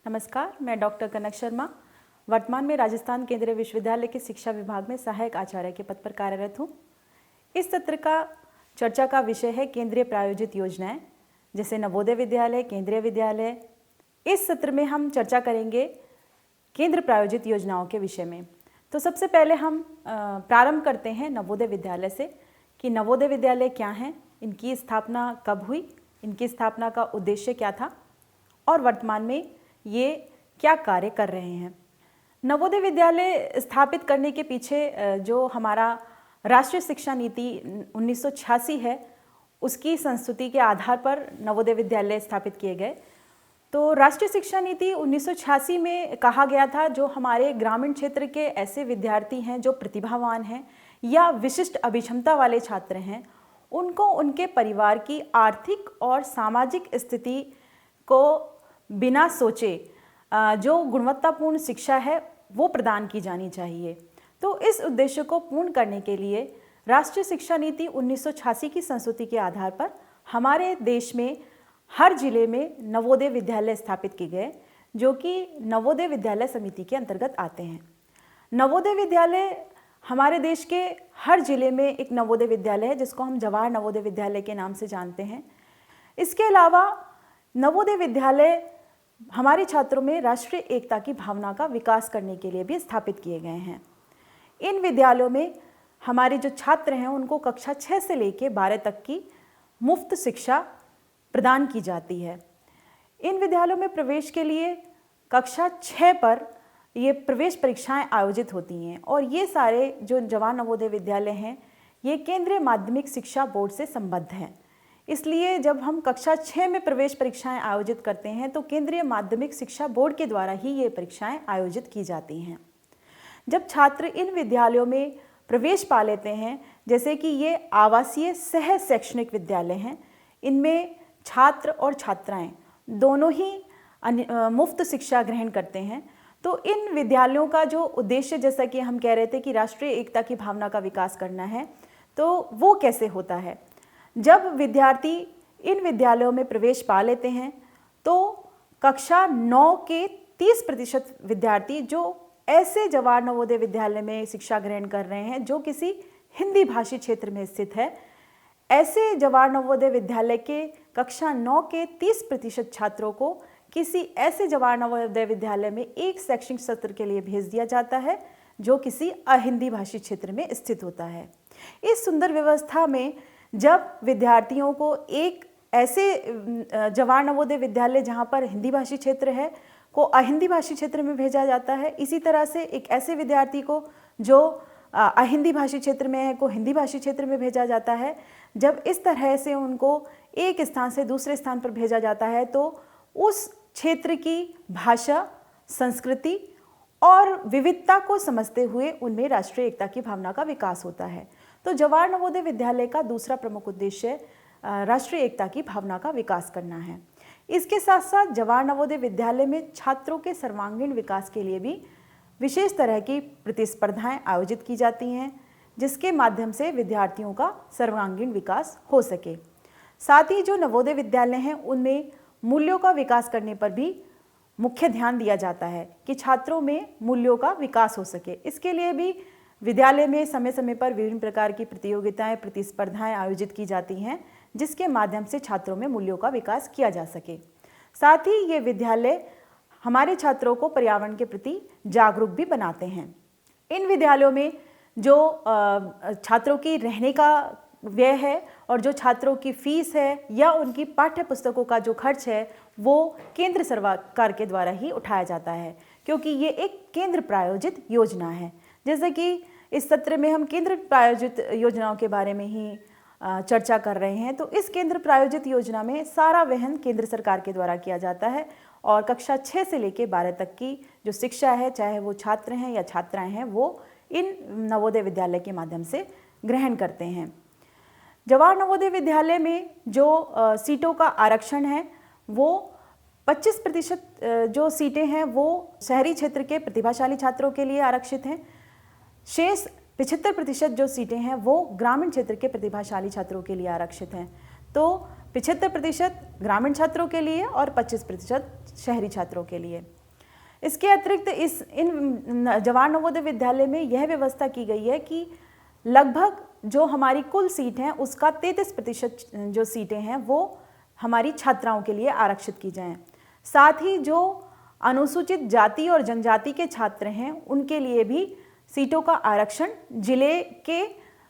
नमस्कार, मैं डॉक्टर कनक शर्मा वर्तमान में राजस्थान केंद्रीय विश्वविद्यालय के शिक्षा विभाग में सहायक आचार्य के पद पर कार्यरत हूँ। इस सत्र का चर्चा का विषय है केंद्रीय प्रायोजित योजनाएं, जैसे नवोदय विद्यालय, केंद्रीय विद्यालय। इस सत्र में हम चर्चा करेंगे केंद्र प्रायोजित योजनाओं के विषय में। तो सबसे पहले हम प्रारंभ करते हैं नवोदय विद्यालय से कि नवोदय विद्यालय क्या हैं, इनकी स्थापना कब हुई, इनकी स्थापना का उद्देश्य क्या था और वर्तमान में ये क्या कार्य कर रहे हैं। नवोदय विद्यालय स्थापित करने के पीछे जो हमारा राष्ट्रीय शिक्षा नीति 1986 है, उसकी संस्तुति के आधार पर नवोदय विद्यालय स्थापित किए गए। तो राष्ट्रीय शिक्षा नीति 1986 में कहा गया था जो हमारे ग्रामीण क्षेत्र के ऐसे विद्यार्थी हैं जो प्रतिभावान हैं या विशिष्ट अभिक्षमता वाले छात्र हैं, उनको उनके परिवार की आर्थिक और सामाजिक स्थिति को बिना सोचे जो गुणवत्तापूर्ण शिक्षा है वो प्रदान की जानी चाहिए। तो इस उद्देश्य को पूर्ण करने के लिए राष्ट्रीय शिक्षा नीति 1986 की संस्तुति के आधार पर हमारे देश में हर जिले में नवोदय विद्यालय स्थापित किए गए, जो कि नवोदय विद्यालय समिति के अंतर्गत आते हैं। नवोदय विद्यालय हमारे देश के हर जिले में एक नवोदय विद्यालय है, जिसको हम जवाहर नवोदय विद्यालय के नाम से जानते हैं। इसके अलावा नवोदय विद्यालय हमारे छात्रों में राष्ट्रीय एकता की भावना का विकास करने के लिए भी स्थापित किए गए हैं। इन विद्यालयों में हमारे जो छात्र हैं उनको कक्षा 6 से लेकर 12 तक की मुफ्त शिक्षा प्रदान की जाती है। इन विद्यालयों में प्रवेश के लिए कक्षा 6 पर ये प्रवेश परीक्षाएं आयोजित होती हैं और ये सारे जो जवाहर नवोदय विद्यालय हैं ये केंद्रीय माध्यमिक शिक्षा बोर्ड से संबद्ध हैं। इसलिए जब हम कक्षा 6 में प्रवेश परीक्षाएं आयोजित करते हैं तो केंद्रीय माध्यमिक शिक्षा बोर्ड के द्वारा ही ये परीक्षाएं आयोजित की जाती हैं। जब छात्र इन विद्यालयों में प्रवेश पा लेते हैं, जैसे कि ये आवासीय सह शैक्षणिक विद्यालय हैं, इनमें छात्र और छात्राएं दोनों ही मुफ्त शिक्षा ग्रहण करते हैं। तो इन विद्यालयों का जो उद्देश्य, जैसा कि हम कह रहे थे कि राष्ट्रीय एकता की भावना का विकास करना है, तो वो कैसे होता है। जब विद्यार्थी इन विद्यालयों में प्रवेश पा लेते हैं तो कक्षा 9 के 30% विद्यार्थी जो ऐसे जवाहर नवोदय विद्यालय में शिक्षा ग्रहण कर रहे हैं जो किसी हिंदी भाषी क्षेत्र में स्थित है, ऐसे जवाहर नवोदय विद्यालय के कक्षा 9 के 30% छात्रों को किसी ऐसे जवाहर नवोदय विद्यालय में एक शैक्षणिक सत्र के लिए भेज दिया जाता है जो किसी अहिंदी भाषी क्षेत्र में स्थित होता है। इस सुंदर व्यवस्था में जब विद्यार्थियों को एक ऐसे जवाहर नवोदय विद्यालय जहाँ पर हिंदी भाषी क्षेत्र है को अहिंदी भाषी क्षेत्र में भेजा जाता है, इसी तरह से एक ऐसे विद्यार्थी को जो अहिंदी भाषी क्षेत्र में है को हिंदी भाषी क्षेत्र में भेजा जाता है। जब इस तरह से उनको एक स्थान से दूसरे स्थान पर भेजा जाता है तो उस क्षेत्र की भाषा, संस्कृति और विविधता को समझते हुए उनमें राष्ट्रीय एकता की भावना का विकास होता है। तो जवाहर नवोदय विद्यालय का दूसरा प्रमुख उद्देश्य राष्ट्रीय एकता की भावना का विकास करना है। इसके साथ साथ जवाहर नवोदय विद्यालय में छात्रों के सर्वांगीण विकास के लिए भी विशेष तरह की प्रतिस्पर्धाएं आयोजित की जाती हैं, जिसके माध्यम से विद्यार्थियों का सर्वांगीण विकास हो सके। साथ ही जो नवोदय विद्यालय हैं उनमें मूल्यों का विकास करने पर भी मुख्य ध्यान दिया जाता है कि छात्रों में मूल्यों का विकास हो सके। इसके लिए भी विद्यालय में समय समय पर विभिन्न प्रकार की प्रतियोगिताएं, प्रतिस्पर्धाएं आयोजित की जाती हैं, जिसके माध्यम से छात्रों में मूल्यों का विकास किया जा सके। साथ ही ये विद्यालय हमारे छात्रों को पर्यावरण के प्रति जागरूक भी बनाते हैं। इन विद्यालयों में जो छात्रों की रहने का व्यय है और जो छात्रों की फीस है या उनकी पाठ्य पुस्तकों का जो खर्च है वो केंद्र सरकार के द्वारा ही उठाया जाता है, क्योंकि ये एक केंद्र प्रायोजित योजना है। जैसे कि इस सत्र में हम केंद्र प्रायोजित योजनाओं के बारे में ही चर्चा कर रहे हैं, तो इस केंद्र प्रायोजित योजना में सारा वहन केंद्र सरकार के द्वारा किया जाता है और कक्षा 6 से लेकर 12 तक की जो शिक्षा है, चाहे वो छात्र हैं या छात्राएं हैं, वो इन नवोदय विद्यालय के माध्यम से ग्रहण करते हैं। जवाहर नवोदय विद्यालय में जो सीटों का आरक्षण है वो 25% जो सीटें हैं वो शहरी क्षेत्र के प्रतिभाशाली छात्रों के लिए आरक्षित हैं। शेष 75% जो सीटें हैं वो ग्रामीण क्षेत्र के प्रतिभाशाली छात्रों के लिए आरक्षित हैं। तो 75% ग्रामीण छात्रों के लिए और 25% शहरी छात्रों के लिए। इसके अतिरिक्त इन जवाहर नवोदय विद्यालय में यह व्यवस्था की गई है कि लगभग जो हमारी कुल सीट हैं उसका 33% जो सीटें हैं वो हमारी छात्राओं के लिए आरक्षित की जाएं। साथ ही जो अनुसूचित जाति और जनजाति के छात्र हैं उनके लिए भी सीटों का आरक्षण जिले के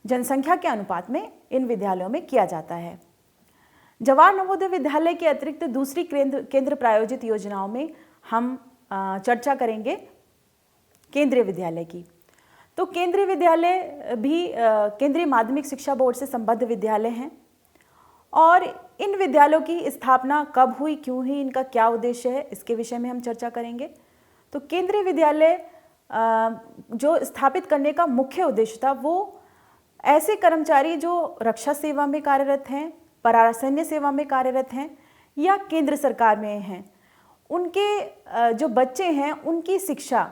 जनसंख्या के अनुपात में इन विद्यालयों में किया जाता है। जवाहर नवोदय विद्यालय के अतिरिक्त दूसरी केंद्र प्रायोजित योजनाओं में हम चर्चा करेंगे केंद्रीय विद्यालय की। तो केंद्रीय विद्यालय भी केंद्रीय माध्यमिक शिक्षा बोर्ड से संबद्ध विद्यालय हैं और इन विद्यालयों की स्थापना कब हुई, क्यों हुई, इनका क्या उद्देश्य है, इसके विषय में हम चर्चा करेंगे। तो केंद्रीय विद्यालय जो स्थापित करने का मुख्य उद्देश्य था वो ऐसे कर्मचारी जो रक्षा सेवा में कार्यरत हैं, परासैन्य सेवा में कार्यरत हैं या केंद्र सरकार में हैं, उनके जो बच्चे हैं उनकी शिक्षा,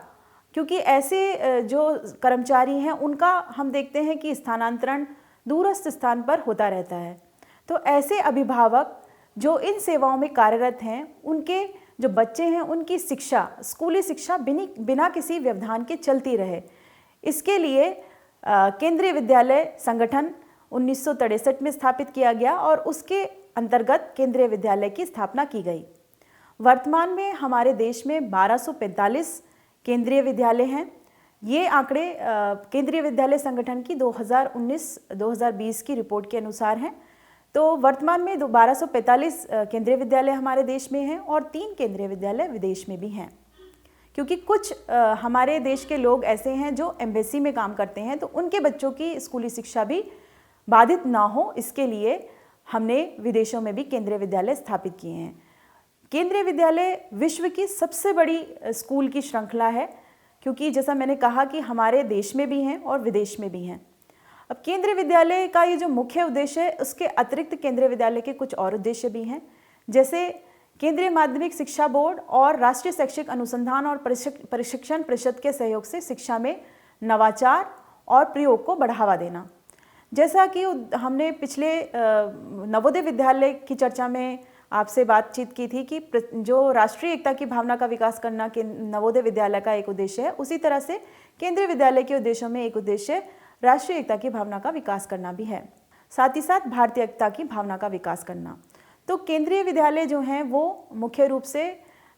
क्योंकि ऐसे जो कर्मचारी हैं उनका हम देखते हैं कि स्थानांतरण दूरस्थ स्थान पर होता रहता है। तो ऐसे अभिभावक जो इन सेवाओं में कार्यरत हैं उनके जो बच्चे हैं उनकी शिक्षा, स्कूली शिक्षा बिना किसी व्यवधान के चलती रहे, इसके लिए केंद्रीय विद्यालय संगठन 1963 में स्थापित किया गया और उसके अंतर्गत केंद्रीय विद्यालय की स्थापना की गई। वर्तमान में हमारे देश में 1245 केंद्रीय विद्यालय हैं। ये आंकड़े केंद्रीय विद्यालय संगठन की 2019-2020 की रिपोर्ट के अनुसार हैं। तो वर्तमान में 1245 केंद्रीय विद्यालय हमारे देश में हैं और 3 केंद्रीय विद्यालय विदेश में भी हैं, क्योंकि कुछ हमारे देश के लोग ऐसे हैं जो एम्बेसी में काम करते हैं, तो उनके बच्चों की स्कूली शिक्षा भी बाधित ना हो, इसके लिए हमने विदेशों में भी केंद्रीय विद्यालय स्थापित किए हैं। केंद्रीय विद्यालय विश्व की सबसे बड़ी स्कूल की श्रृंखला है, क्योंकि जैसा मैंने कहा कि हमारे देश में भी हैं और विदेश में भी हैं। अब केंद्रीय विद्यालय का ये जो मुख्य उद्देश्य है, उसके अतिरिक्त केंद्रीय विद्यालय के कुछ और उद्देश्य भी हैं, जैसे केंद्रीय माध्यमिक शिक्षा बोर्ड और राष्ट्रीय शैक्षिक अनुसंधान और प्रशिक्षण परिषद के सहयोग से शिक्षा में नवाचार और प्रयोग को बढ़ावा देना। जैसा कि हमने पिछले नवोदय विद्यालय की चर्चा में आपसे बातचीत की थी कि जो राष्ट्रीय एकता की भावना का विकास करना के नवोदय विद्यालय का एक उद्देश्य है, उसी तरह से केंद्रीय विद्यालय के उद्देश्यों में एक उद्देश्य राष्ट्रीय एकता की भावना का विकास करना भी है, साथ ही साथ भारतीय एकता की भावना का विकास करना। तो केंद्रीय विद्यालय जो हैं वो मुख्य रूप से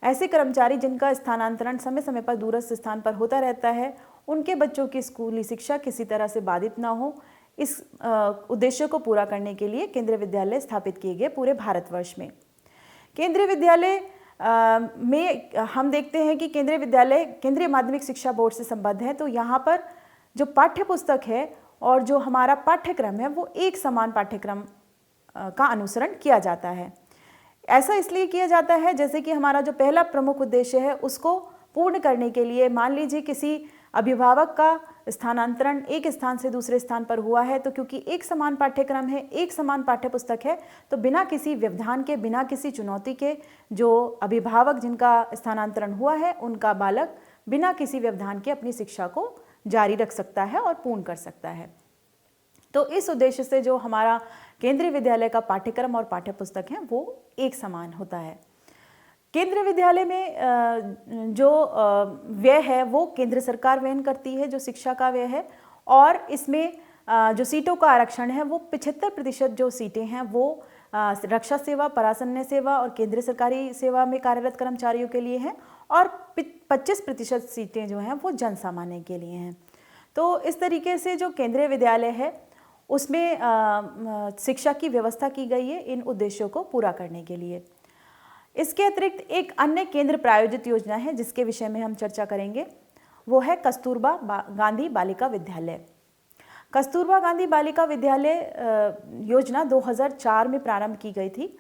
ऐसे कर्मचारी जिनका स्थानांतरण समय समय पर दूरस्थ स्थान पर होता रहता है, उनके बच्चों की स्कूली शिक्षा किसी तरह से बाधित ना हो, इस उद्देश्य को पूरा करने के लिए केंद्रीय विद्यालय स्थापित किए गए पूरे भारतवर्ष में। केंद्रीय विद्यालय में हम देखते हैं कि केंद्रीय विद्यालय केंद्रीय माध्यमिक शिक्षा बोर्ड से संबद्ध है, तो यहाँ पर जो पाठ्य पुस्तक है और जो हमारा पाठ्यक्रम है वो एक समान पाठ्यक्रम का अनुसरण किया जाता है। ऐसा इसलिए किया जाता है जैसे कि हमारा जो पहला प्रमुख उद्देश्य है उसको पूर्ण करने के लिए, मान लीजिए किसी अभिभावक का स्थानांतरण एक स्थान से दूसरे स्थान पर हुआ है, तो क्योंकि एक समान पाठ्यक्रम है, एक समान पाठ्य पुस्तक है, तो बिना किसी व्यवधान के, बिना किसी चुनौती के जो अभिभावक जिनका स्थानांतरण हुआ है उनका बालक बिना किसी व्यवधान के अपनी शिक्षा को जारी रख सकता है और पूर्ण कर सकता है। तो इस उद्देश्य से जो हमारा केंद्रीय विद्यालय का पाठ्यक्रम और पाठ्य पुस्तक है वो एक समान होता है। केंद्रीय विद्यालय में जो व्यय है वो केंद्र सरकार वहन करती है, जो शिक्षा का व्यय है, और इसमें जो सीटों का आरक्षण है वो 75% जो सीटें हैं वो रक्षा सेवा, परासैन्य सेवा और केंद्रीय सरकारी सेवा में कार्यरत कर्मचारियों के लिए हैं और 25% सीटें जो हैं वो जन सामान्य के लिए हैं। तो इस तरीके से जो केंद्रीय विद्यालय है उसमें शिक्षा की व्यवस्था की गई है इन उद्देश्यों को पूरा करने के लिए। इसके अतिरिक्त एक अन्य केंद्र प्रायोजित योजना है जिसके विषय में हम चर्चा करेंगे, वो है कस्तूरबा गांधी बालिका विद्यालय। कस्तूरबा गांधी बालिका विद्यालय योजना 2004 में प्रारंभ की गई थी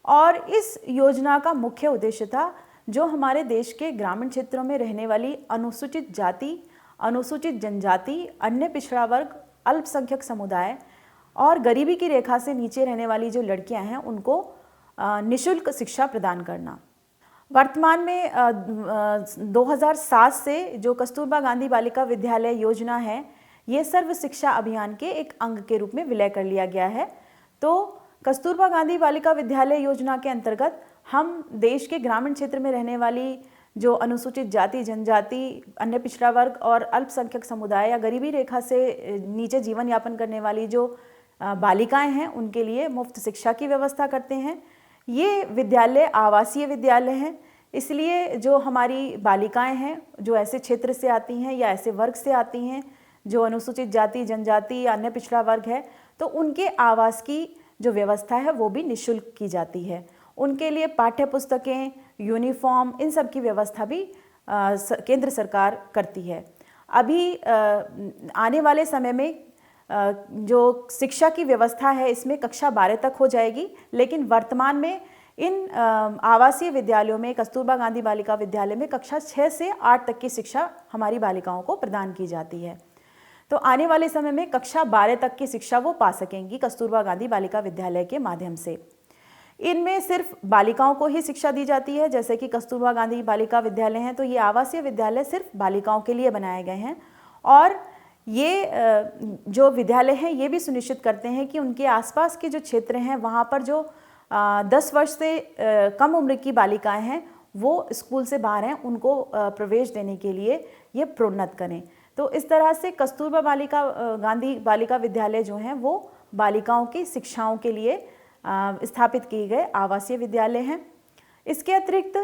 और इस योजना का मुख्य उद्देश्य था जो हमारे देश के ग्रामीण क्षेत्रों में रहने वाली अनुसूचित जाति, अनुसूचित जनजाति, अन्य पिछड़ा वर्ग, अल्पसंख्यक समुदाय और गरीबी की रेखा से नीचे रहने वाली जो लड़कियां हैं उनको निःशुल्क शिक्षा प्रदान करना। वर्तमान में 2007 से जो कस्तूरबा गांधी बालिका विद्यालय योजना है, ये सर्व शिक्षा अभियान के एक अंग के रूप में विलय कर लिया गया है। तो कस्तूरबा गांधी बालिका विद्यालय योजना के अंतर्गत हम देश के ग्रामीण क्षेत्र में रहने वाली जो अनुसूचित जाति, जनजाति, अन्य पिछड़ा वर्ग और अल्पसंख्यक समुदाय या गरीबी रेखा से नीचे जीवन यापन करने वाली जो बालिकाएं हैं, उनके लिए मुफ्त शिक्षा की व्यवस्था करते हैं। ये विद्यालय आवासीय विद्यालय हैं, इसलिए जो हमारी बालिकाएं हैं जो ऐसे क्षेत्र से आती हैं या ऐसे वर्ग से आती हैं जो अनुसूचित जाति, जनजाति या अन्य पिछड़ा वर्ग है, तो उनके आवास की जो व्यवस्था है वो भी निःशुल्क की जाती है। उनके लिए पाठ्य पुस्तकें, यूनिफॉर्म, इन सब की व्यवस्था भी केंद्र सरकार करती है। अभी आने वाले समय में जो शिक्षा की व्यवस्था है इसमें कक्षा 12 तक हो जाएगी, लेकिन वर्तमान में इन आवासीय विद्यालयों में, कस्तूरबा गांधी बालिका विद्यालय में कक्षा 6 से 8 तक की शिक्षा हमारी बालिकाओं को प्रदान की जाती है। तो आने वाले समय में कक्षा 12 तक की शिक्षा वो पा सकेंगी कस्तूरबा गांधी बालिका विद्यालय के माध्यम से। इनमें सिर्फ बालिकाओं को ही शिक्षा दी जाती है, जैसे कि कस्तूरबा गांधी बालिका विद्यालय हैं, तो ये आवासीय विद्यालय सिर्फ बालिकाओं के लिए बनाए गए हैं। और ये जो विद्यालय हैं ये भी सुनिश्चित करते हैं कि उनके आसपास के जो क्षेत्र हैं वहाँ पर जो 10 वर्ष से कम उम्र की बालिकाएं हैं वो स्कूल से बाहर हैं, उनको प्रवेश देने के लिए ये प्रोन्नत करें। तो इस तरह से कस्तूरबा गांधी बालिका विद्यालय जो हैं वो बालिकाओं की शिक्षाओं के लिए स्थापित किए गए आवासीय विद्यालय हैं। इसके अतिरिक्त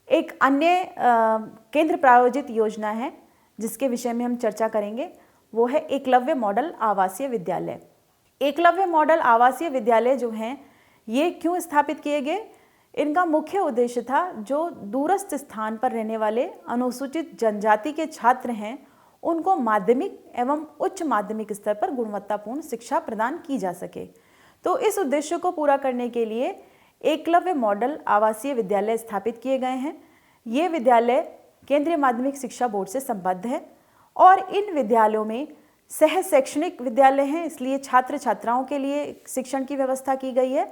एक अन्य केंद्र प्रायोजित योजना है जिसके विषय में हम चर्चा करेंगे, वो है एकलव्य मॉडल आवासीय विद्यालय। एकलव्य मॉडल आवासीय विद्यालय जो हैं ये क्यों स्थापित किए गए? इनका मुख्य उद्देश्य था जो दूरस्थ स्थान पर रहने वाले अनुसूचित जनजाति के छात्र हैं उनको माध्यमिक एवं उच्च माध्यमिक स्तर पर गुणवत्तापूर्ण शिक्षा प्रदान की जा सके। तो इस उद्देश्य को पूरा करने के लिए एकलव्य मॉडल आवासीय विद्यालय स्थापित किए गए हैं। ये विद्यालय केंद्रीय माध्यमिक शिक्षा बोर्ड से संबद्ध है और इन विद्यालयों में सह शैक्षणिक विद्यालय हैं, इसलिए छात्र छात्राओं के लिए शिक्षण की व्यवस्था की गई है।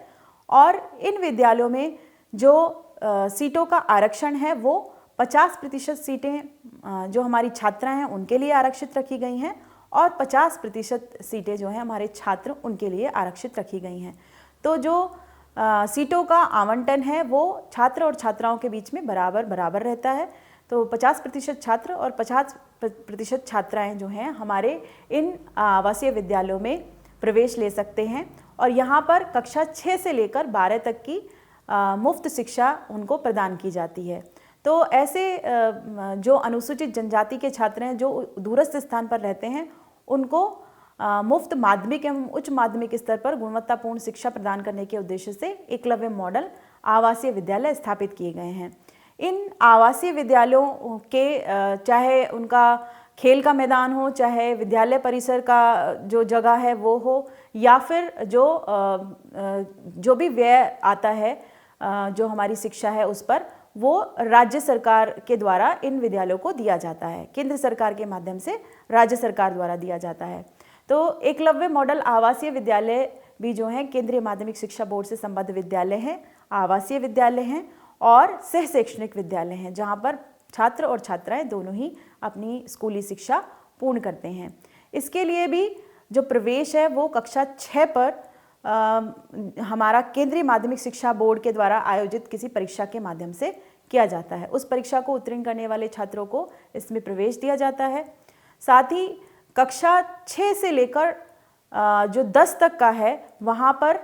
और इन विद्यालयों में जो सीटों का आरक्षण है वो 50% सीटें जो हमारी छात्रा हैं उनके लिए आरक्षित रखी गई हैं और 50% सीटें जो हैं हमारे छात्र उनके लिए आरक्षित रखी गई हैं। तो जो सीटों का आवंटन है वो छात्र और छात्राओं के बीच में बराबर रहता है। तो 50% छात्र और 50% छात्राएं जो हैं हमारे इन आवासीय विद्यालयों में प्रवेश ले सकते हैं और यहाँ पर कक्षा 6 से लेकर 12 तक की मुफ्त शिक्षा उनको प्रदान की जाती है। तो ऐसे जो अनुसूचित जनजाति के छात्र हैं जो दूरस्थ स्थान पर रहते हैं उनको मुफ्त माध्यमिक एवं उच्च माध्यमिक स्तर पर गुणवत्तापूर्ण शिक्षा प्रदान करने के उद्देश्य से एकलव्य मॉडल आवासीय विद्यालय स्थापित किए गए हैं। इन आवासीय विद्यालयों के चाहे उनका खेल का मैदान हो, चाहे विद्यालय परिसर का जो जगह है वो हो, या फिर जो भी व्यय आता है जो हमारी शिक्षा है उस पर, वो राज्य सरकार के द्वारा इन विद्यालयों को दिया जाता है, केंद्र सरकार के माध्यम से राज्य सरकार द्वारा दिया जाता है। तो एकलव्य मॉडल आवासीय विद्यालय भी जो हैं केंद्रीय माध्यमिक शिक्षा बोर्ड से संबद्ध विद्यालय हैं, आवासीय विद्यालय हैं और सह शैक्षणिक विद्यालय हैं, जहाँ पर छात्र और छात्राएं दोनों ही अपनी स्कूली शिक्षा पूर्ण करते हैं। इसके लिए भी जो प्रवेश है वो कक्षा 6 पर हमारा केंद्रीय माध्यमिक शिक्षा बोर्ड के द्वारा आयोजित किसी परीक्षा के माध्यम से किया जाता है। उस परीक्षा को उत्तीर्ण करने वाले छात्रों को इसमें प्रवेश दिया जाता है। साथ ही कक्षा 6 से लेकर जो 10 तक का है वहाँ पर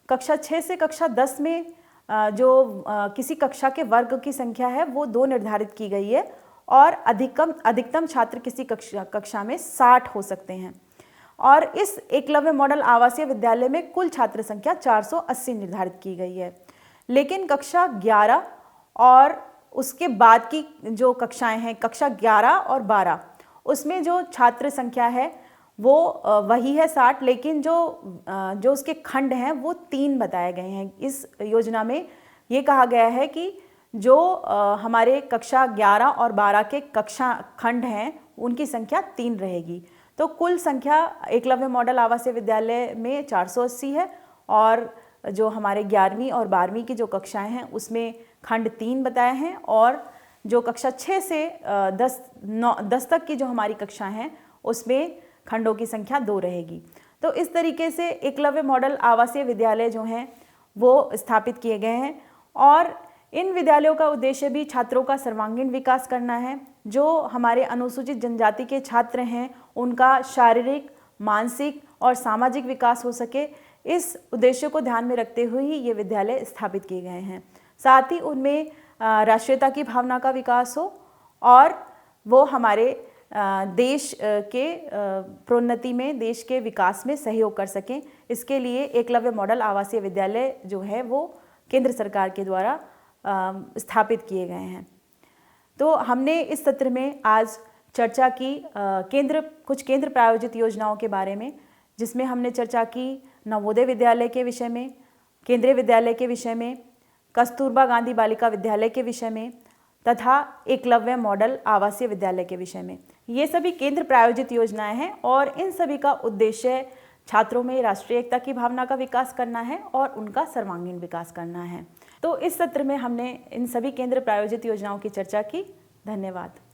कक्षा 6 से कक्षा 10 में जो किसी कक्षा के वर्ग की संख्या है वो 2 निर्धारित की गई है और अधिकतम छात्र किसी कक्षा में 60 हो सकते हैं। और इस एकलव्य मॉडल आवासीय विद्यालय में कुल छात्र संख्या 480 निर्धारित की गई है। लेकिन कक्षा 11 और उसके बाद की जो कक्षाएं हैं, कक्षा 11 और 12, उसमें जो छात्र संख्या है वो वही है 60, लेकिन जो उसके खंड हैं वो 3 बताए गए हैं। इस योजना में ये कहा गया है कि जो हमारे कक्षा 11 और 12 के कक्षा खंड हैं उनकी संख्या 3 रहेगी। तो कुल संख्या एकलव्य मॉडल आवासीय विद्यालय में 480 है और जो हमारे 11वीं और 12वीं की जो कक्षाएं हैं उसमें खंड 3 बताए हैं और जो कक्षा 6 से 10 तक की जो हमारी कक्षाएं हैं उसमें खंडों की संख्या 2 रहेगी। तो इस तरीके से एकलव्य मॉडल आवासीय विद्यालय जो हैं वो स्थापित किए गए हैं और इन विद्यालयों का उद्देश्य भी छात्रों का सर्वांगीण विकास करना है। जो हमारे अनुसूचित जनजाति के छात्र हैं उनका शारीरिक, मानसिक और सामाजिक विकास हो सके, इस उद्देश्य को ध्यान में रखते हुए ही ये विद्यालय स्थापित किए गए हैं। साथ ही उनमें राष्ट्रीयता की भावना का विकास हो और वो हमारे देश के प्रोन्नति में, देश के विकास में सहयोग कर सकें। इसके लिए एकलव्य मॉडल आवासीय विद्यालय जो है वो केंद्र सरकार के द्वारा स्थापित किए गए हैं। तो हमने इस सत्र में आज चर्चा की कुछ केंद्र प्रायोजित योजनाओं के बारे में, जिसमें हमने चर्चा की नवोदय विद्यालय के विषय में, केंद्रीय विद्यालय के विषय में, कस्तूरबा गांधी बालिका विद्यालय के विषय में तथा एकलव्य मॉडल आवासीय विद्यालय के विषय में। ये सभी केंद्र प्रायोजित योजनाएं हैं और इन सभी का उद्देश्य छात्रों में राष्ट्रीय एकता की भावना का विकास करना है और उनका सर्वांगीण विकास करना है। तो इस सत्र में हमने इन सभी केंद्र प्रायोजित योजनाओं की चर्चा की। धन्यवाद।